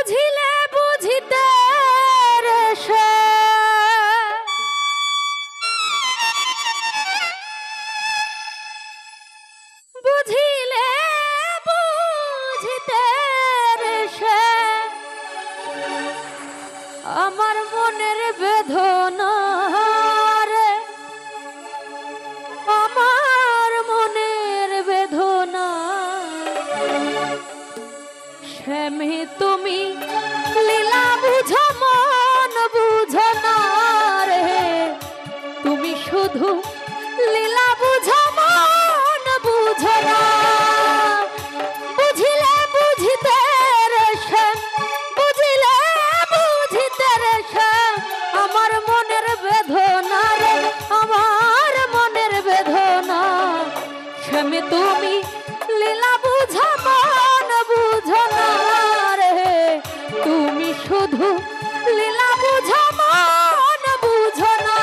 বুঝিলে বুঝিতে রে সে বুঝিলে বুঝিতে রে সে আমার মনের বেদনা রে আমার মনের বেদনা শ্যামী তুমি লীলা বুঝো মন বুঝো না রে তুমি শুধু লীলা বুঝো মন বুঝো না বুঝিলে বুঝিতে রে শ্যাম বুঝিলে বুঝিতে রে শ্যাম আমার মনের বেদনা রে আমার মনের বেদনা শ্যামী তুমি লীলা বুঝো মন বুঝো না রে তুমি শুধু লীলা বুঝো মন বুঝো না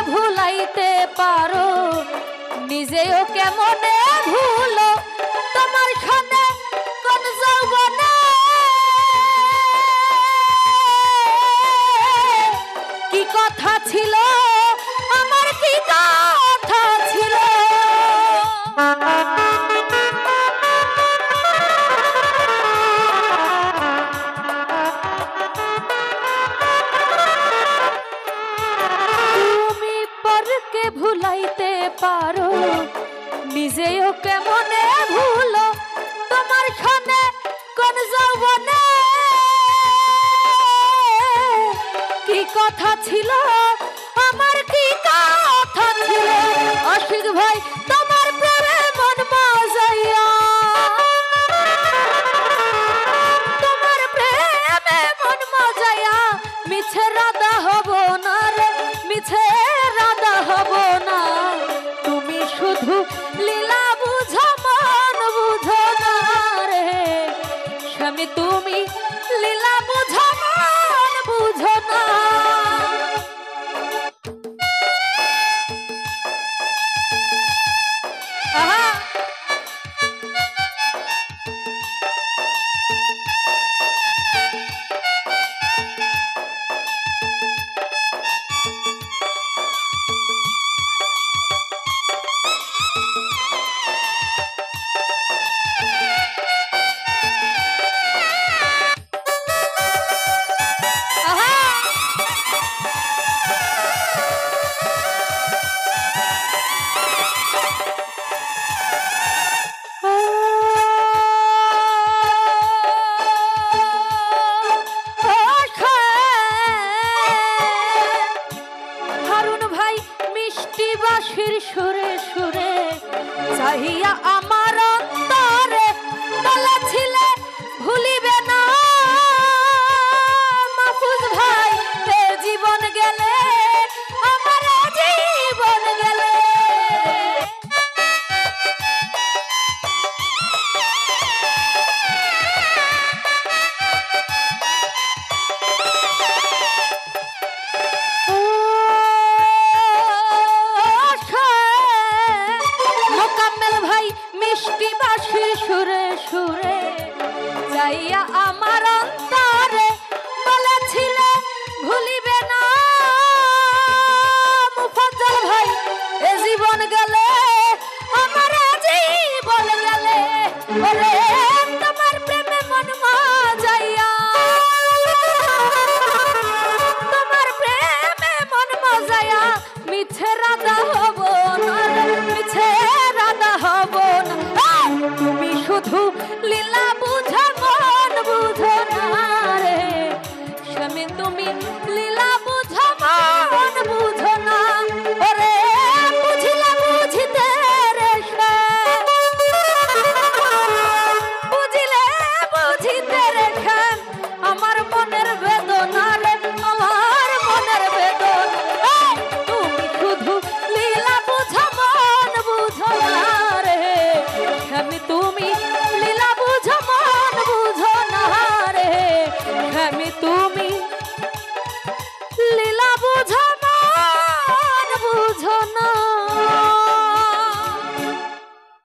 ভুলাইতে পারো নিজেও কেমনে ভুলো তোমার খানে কোন যৌবনে কি কথা ছিল আমার কি কথা ছিল ভুলাইতে পারো নিজেও কেমনে ভুলো তোমার খানে কোন যৌবনে কি কথা ছিল আমার কি কথা ছিল আশিক ভাই তোমার প্রেমে মন মজাইয়া তোমার প্রেমে মন মজাইয়া মিছে রাধা হব না রে মিছে রাধা হব না তুমি শুধু লীলা বুঝো মন বুঝো না রে স্বামী তুমি লীলা বুঝো মন বুঝো না সুরে সুরে চাহিয়া আমার অন্তরে বলেছিলে ভুলিবে না মাহফুজ ভাই এ জীবন গেলে আমার জীবন গেলে সুরে সুরে যাইয়া আমার অন্তরে বলেছিলে ভুলিবে না মুফাজ্জল ভাই এ জীবন গেলে আমার জীবন গেলে ওরে তোমার প্রেমে মন মজাইয়া তোমার প্রেমে মন মজাইয়া মিছে রাধা হব না মিছে রাধা হব না তুমি শুধু লীলা